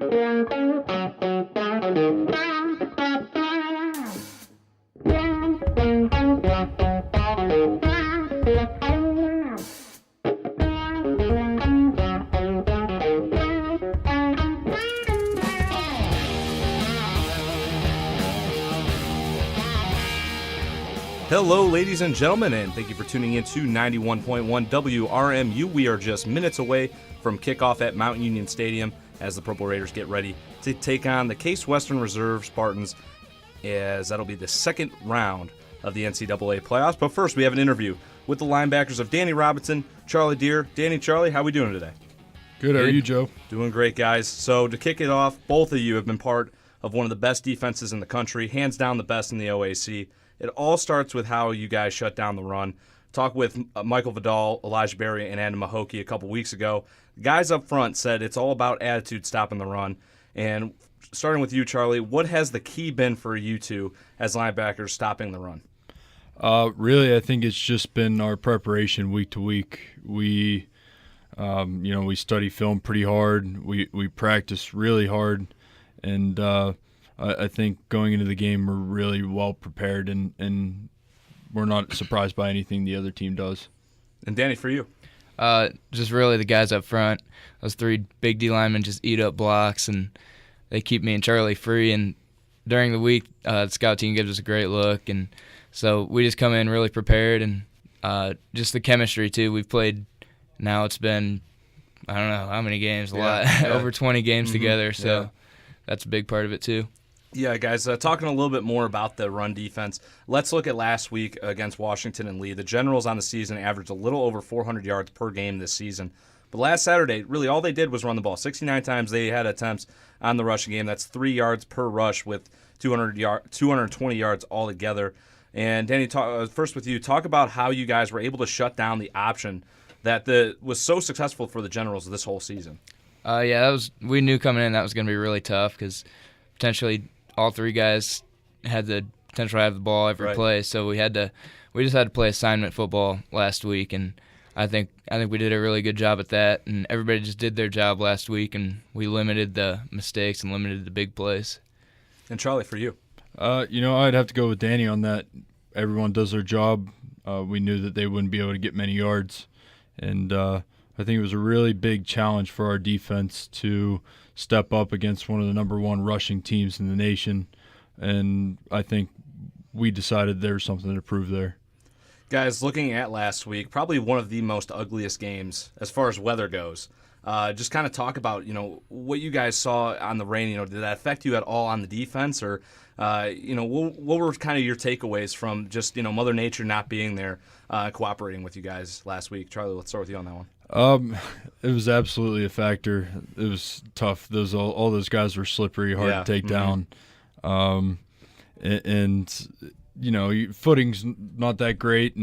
Hello, ladies and gentlemen, and thank you for tuning in to 91.1 WRMU. We are just minutes away from kickoff at Mount Union Stadium as the Purple Raiders get ready to take on the Case Western Reserve Spartans, as that'll be the second round of the NCAA playoffs. But first, we have an interview with the linebackers of Danny Robinson, Charlie Deere. Danny, Charlie, how are we doing today? Good. How are you, Joe? Doing great, guys. So to kick it off, both of you have been part of one of the best defenses in the country, hands down the best in the OAC. It all starts with how you guys shut down the run. Talked with Michael Vidal, Elijah Berry, and Adam Mahoki a couple weeks ago. The guys up front said it's all about attitude stopping the run. And starting with you, Charlie, what has the key been for you two as linebackers stopping the run? Really, I think it's just been our preparation week to week. We study film pretty hard. We practice really hard, and I think going into the game we're really well prepared, and we're not surprised by anything the other team does. And Danny, for you? Just really the guys up front. Those three big D linemen just eat up blocks, and they keep me and Charlie free. And during the week, the scout team gives us a great look, and so we just come in really prepared. And just the chemistry too. We've played. Now it's been, I don't know how many games, a lot, over 20 games together. So that's a big part of it too. Yeah, guys, talking a little bit more about the run defense, let's look at last week against Washington and Lee. The Generals on the season averaged a little over 400 yards per game this season. But last Saturday, really all they did was run the ball. 69 times they had attempts on the rushing game. That's 3 yards per rush with 220 yards altogether. And Danny, first with you, talk about how you guys were able to shut down the option that was so successful for the Generals this whole season. We knew coming in that was going to be really tough because potentially all three guys had the potential to have the ball every play, so we just had to play assignment football last week, and I think we did a really good job at that, and everybody just did their job last week, and we limited the mistakes and limited the big plays. And Charlie, for you? I'd have to go with Danny on that. Everyone does their job. We knew that they wouldn't be able to get many yards, and I think it was a really big challenge for our defense to step up against one of the number one rushing teams in the nation, and I think we decided there was something to prove there. Guys, looking at last week, probably one of the most ugliest games as far as weather goes. Just kind of talk about, what you guys saw on the rain. Did that affect you at all on the defense, or what were kind of your takeaways from just Mother Nature not being there, cooperating with you guys last week? Charlie, let's start with you on that one. It was absolutely a factor. It was tough. All those guys were slippery, hard to take down. Footing's not that great,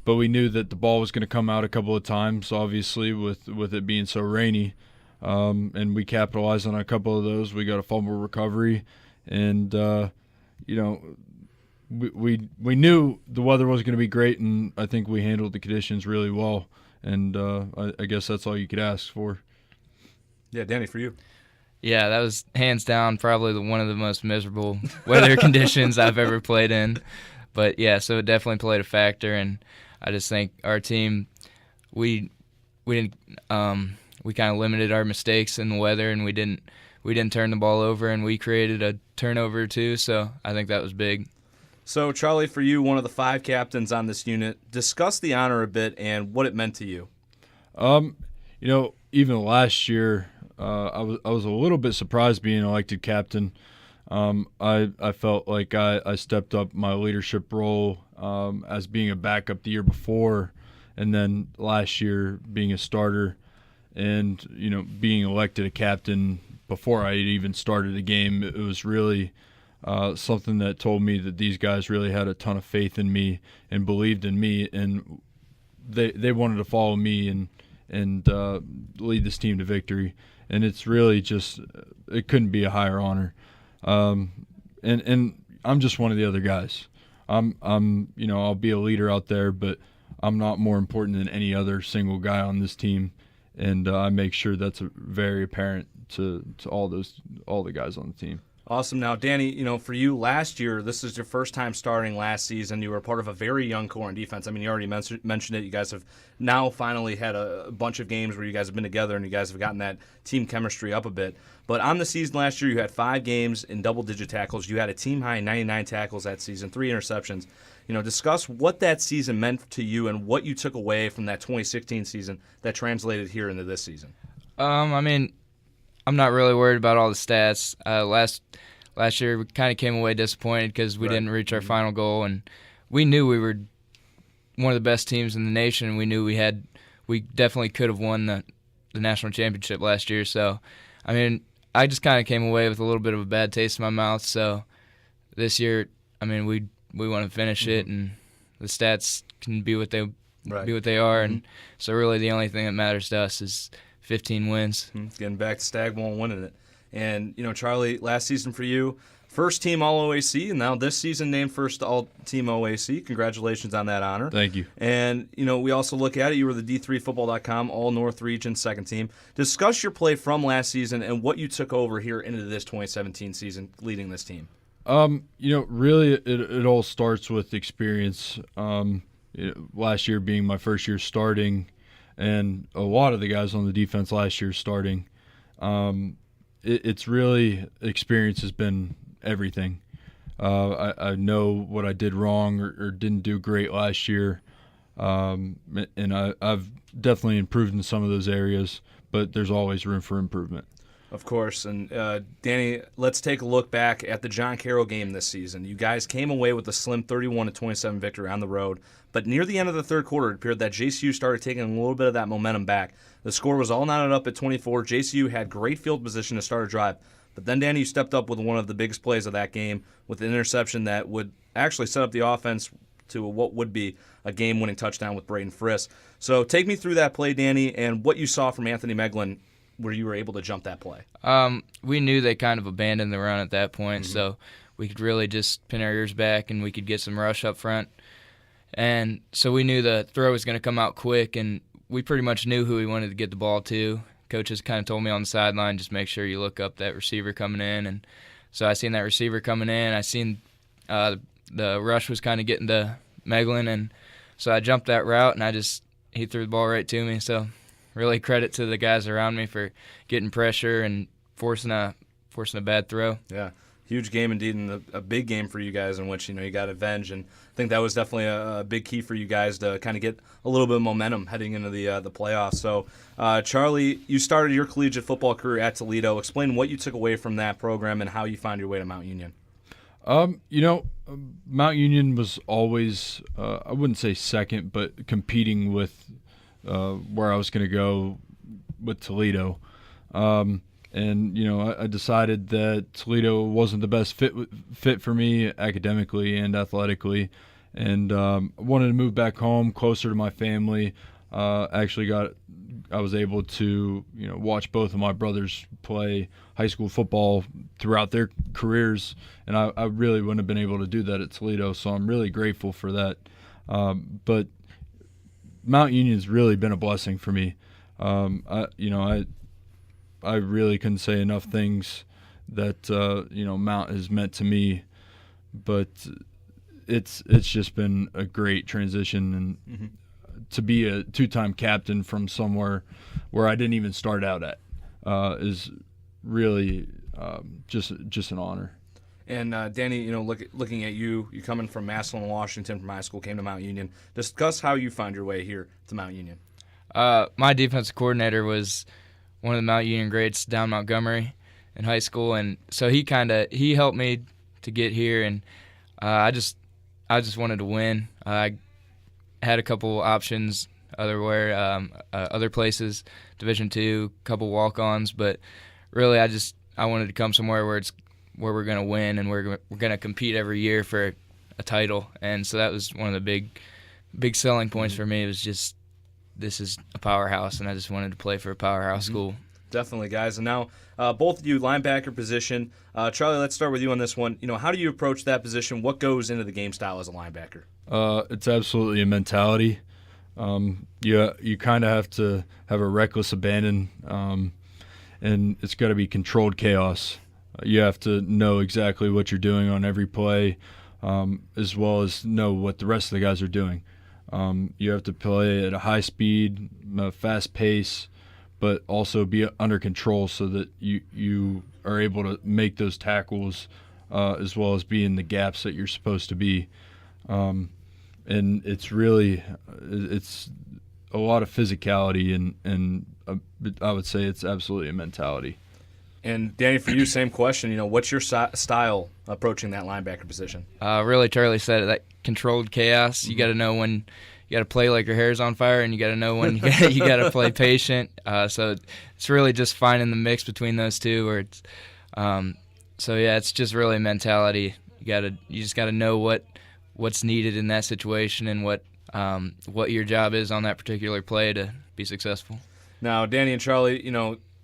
but we knew that the ball was going to come out a couple of times, obviously, with it being so rainy. And we capitalized on a couple of those. We got a fumble recovery, and we knew the weather was going to be great, and I think we handled the conditions really well. And I guess that's all you could ask for. Yeah, Danny, for you. Yeah, that was hands down probably one of the most miserable weather conditions I've ever played in. But, yeah, so it definitely played a factor. And I just think our team, we kind of limited our mistakes in the weather, and we didn't turn the ball over, and we created a turnover too. So I think that was big. So, Charlie, for you, one of the 5 captains on this unit, discuss the honor a bit and what it meant to you. Even last year, I was a little bit surprised being elected captain. I felt like I stepped up my leadership role as being a backup the year before, and then last year being a starter, and being elected a captain before I had even started a game. It was really something that told me that these guys really had a ton of faith in me and believed in me, and they wanted to follow me and lead this team to victory. And it's really just, it couldn't be a higher honor. And I'm just one of the other guys. I'll be a leader out there, but I'm not more important than any other single guy on this team, and I make sure that's very apparent to all the guys on the team. Awesome. Now, Danny, for you last year, this is your first time starting last season. You were part of a very young core on defense. I mean, you already mentioned it. You guys have now finally had a bunch of games where you guys have been together and you guys have gotten that team chemistry up a bit. But on the season last year, you had 5 games in double-digit tackles. You had a team-high 99 tackles that season, 3 interceptions. Discuss what that season meant to you and what you took away from that 2016 season that translated here into this season. I mean, I'm not really worried about all the stats. Last year, we kind of came away disappointed because we didn't reach our final goal, and we knew we were one of the best teams in the nation, and we knew we definitely could have won the national championship last year. So, I mean, I just kind of came away with a little bit of a bad taste in my mouth. So this year, I mean, we want to finish it, and the stats can be what they are, and so really the only thing that matters to us is 15 wins. Getting back to Stag Bowl and winning it. And, Charlie, last season for you, first team All-OAC, and now this season named first All-Team OAC. Congratulations on that honor. Thank you. And, we also look at it. You were the D3Football.com All-North Region second team. Discuss your play from last season and what you took over here into this 2017 season leading this team. Really it all starts with experience. Last year being my first year starting, and a lot of the guys on the defense last year starting. It's really experience has been everything. I know what I did wrong or didn't do great last year, and I've definitely improved in some of those areas, but there's always room for improvement. Of course. And, Danny, let's take a look back at the John Carroll game this season. You guys came away with a slim 31-27 victory on the road, but near the end of the third quarter, it appeared that JCU started taking a little bit of that momentum back. The score was all knotted up at 24. JCU had great field position to start a drive, but then, Danny, you stepped up with one of the biggest plays of that game with an interception that would actually set up the offense to what would be a game-winning touchdown with Braden Friss. So take me through that play, Danny, and what you saw from Anthony Meglin where you were able to jump that play. We knew they kind of abandoned the run at that point, so we could really just pin our ears back and we could get some rush up front. And so we knew the throw was going to come out quick, and we pretty much knew who we wanted to get the ball to. Coaches kind of told me on the sideline, just make sure you look up that receiver coming in. And so I seen that receiver coming in. I seen the rush was kind of getting to Meglin, and so I jumped that route, and he threw the ball right to me. So really credit to the guys around me for getting pressure and forcing a bad throw. Yeah, huge game indeed, and a big game for you guys in which you got avenged, and I think that was definitely a big key for you guys to kind of get a little bit of momentum heading into the playoffs. So, Charlie, you started your collegiate football career at Toledo. Explain what you took away from that program and how you found your way to Mount Union. Mount Union was always I wouldn't say second, but competing with where I was going to go with Toledo. I decided that Toledo wasn't the best fit for me academically and athletically, and wanted to move back home closer to my family. I was able to watch both of my brothers play high school football throughout their careers, and I really wouldn't have been able to do that at Toledo, so I'm really grateful for that. But Mount Union's really been a blessing for me. I really couldn't say enough things that Mount has meant to me, but it's just been a great transition, and to be a two-time captain from somewhere where I didn't even start out at is really just an honor. And Danny, looking at you coming from Massillon, Washington, from high school, came to Mount Union. Discuss how you found your way here to Mount Union. My defensive coordinator was one of the Mount Union greats down Montgomery in high school, and so he helped me to get here, and I just wanted to win. I had a couple options other places, Division II, couple walk-ons, but really I wanted to come somewhere where we're going to win and we're going to compete every year for a title, and so that was one of the big selling points for me. It was just, this is a powerhouse, and I just wanted to play for a powerhouse school. Definitely, guys. And now, both of you, linebacker position. Charlie, let's start with you on this one. How do you approach that position? What goes into the game style as a linebacker? It's absolutely a mentality. You kind of have to have a reckless abandon, and it's got to be controlled chaos. You have to know exactly what you're doing on every play, as well as know what the rest of the guys are doing. You have to play at a high speed, fast pace, but also be under control so that you are able to make those tackles, as well as be in the gaps that you're supposed to be. And it's a lot of physicality, and I would say it's absolutely a mentality. And Danny, for you, same question. What's your style approaching that linebacker position? Really, Charlie said it, that controlled chaos. You got to know when you got to play like your hair's on fire, and you got to know when you got to play patient. So it's really just finding the mix between those two. Where it's, it's just really a mentality. You just got to know what's needed in that situation and what your job is on that particular play to be successful. Now, Danny and Charlie,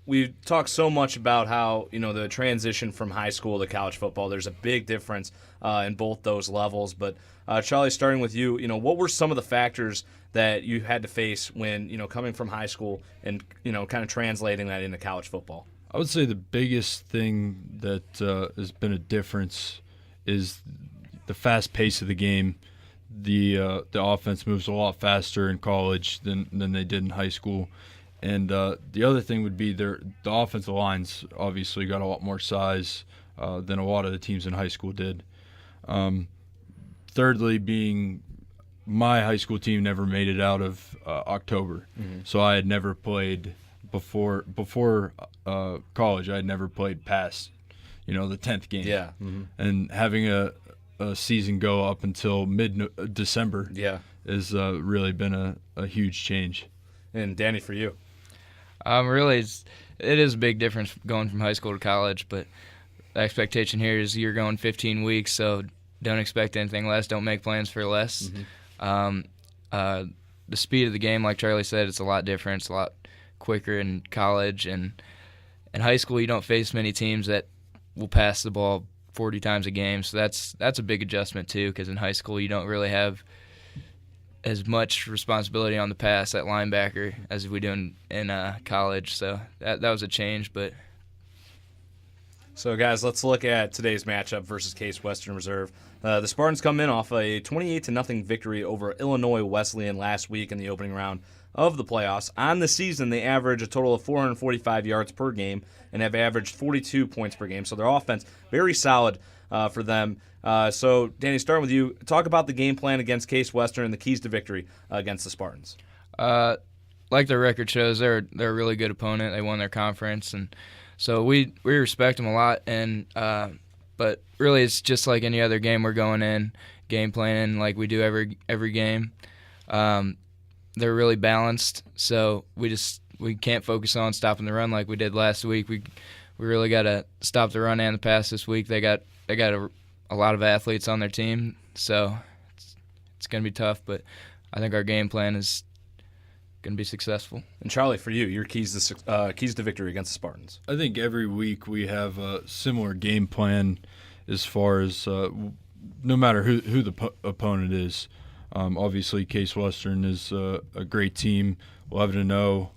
we talk so much about how, the transition from high school to college football, there's a big difference in both those levels. But, Charlie, starting with you, what were some of the factors that you had to face when, coming from high school and, kind of translating that into college football? I would say the biggest thing that has been a difference is the fast pace of the game. The offense moves a lot faster in college than they did in high school. And the other thing would be the offensive lines obviously got a lot more size than a lot of the teams in high school did. Thirdly, being my high school team never made it out of October, so I had never played before college. I had never played past the 10th game. Yeah, and having a season go up until mid-December has really been a huge change. And Danny, for you? Really, it is a big difference going from high school to college, but the expectation here is you're going 15 weeks, so don't expect anything less. Don't make plans for less. The speed of the game, like Charlie said, it's a lot different. It's a lot quicker in college, and in high school you don't face many teams that will pass the ball 40 times a game, so that's a big adjustment too, because in high school you don't really have as much responsibility on the pass at linebacker as we do in college. So that was a change. But so, guys, let's look at today's matchup versus Case Western Reserve. The Spartans come in off a 28-0 victory over Illinois Wesleyan last week in the opening round of the playoffs. On the season, they average a total of 445 yards per game and have averaged 42 points per game. So their offense, very solid for them. So, Danny, starting with you, talk about the game plan against Case Western and the keys to victory against the Spartans. Like their record shows, they're a really good opponent. They won their conference, and so we respect them a lot. And but really, it's just like any other game. We're going in game planning like we do every game. They're really balanced, so we can't focus on stopping the run like we did last week. We really got to stop the run and the pass this week. They got a lot of athletes on their team, so it's going to be tough, but I think our game plan is going to be successful. And Charlie, for you, your keys to victory against the Spartans. I think every week we have a similar game plan as far as no matter who the opponent is. Obviously, Case Western is a great team. 11-0,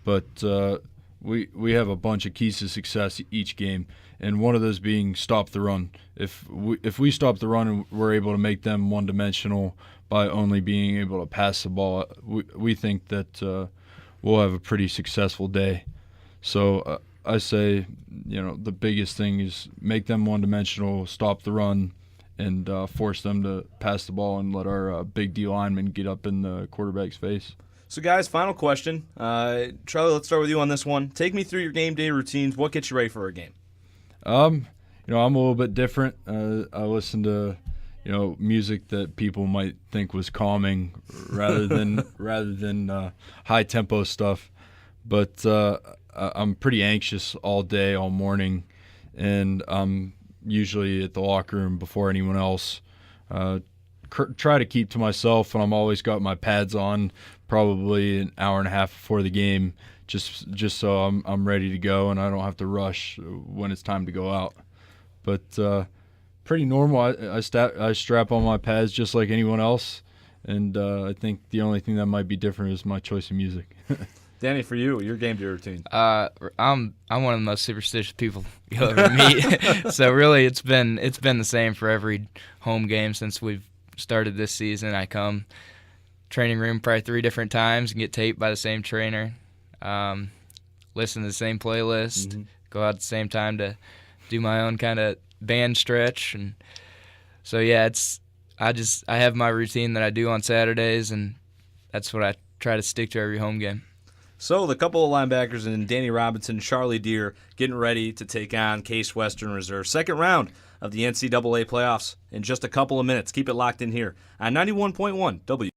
but we have a bunch of keys to success each game, and one of those being stop the run. If we stop the run and we're able to make them one-dimensional by only being able to pass the ball, we think that we'll have a pretty successful day. So I say, the biggest thing is make them one-dimensional, stop the run, and force them to pass the ball and let our big D linemen get up in the quarterback's face. So, guys, final question. Charlie, let's start with you on this one. Take me through your game day routines. What gets you ready for a game? I'm a little bit different. I listen to, music that people might think was calming rather than high tempo stuff. But I'm pretty anxious all day, all morning, and I'm usually at the locker room before anyone else. Try to keep to myself, and I'm always got my pads on, probably an hour and a half before the game, just so I'm ready to go and I don't have to rush when it's time to go out. But pretty normal. I strap on my pads just like anyone else, and I think the only thing that might be different is my choice of music. Danny, for you, your game day routine. I'm one of the most superstitious people you'll ever meet. So really, it's been the same for every home game since we've started this season. I come training room probably 3 different times and get taped by the same trainer. Listen to the same playlist. Go out at the same time to do my own kind of band stretch, and so yeah, I have my routine that I do on Saturdays, and that's what I try to stick to every home game. So the couple of linebackers and Danny Robinson, Charlie Deer getting ready to take on Case Western Reserve. Second round of the NCAA playoffs in just a couple of minutes. Keep it locked in here on 91.1 W.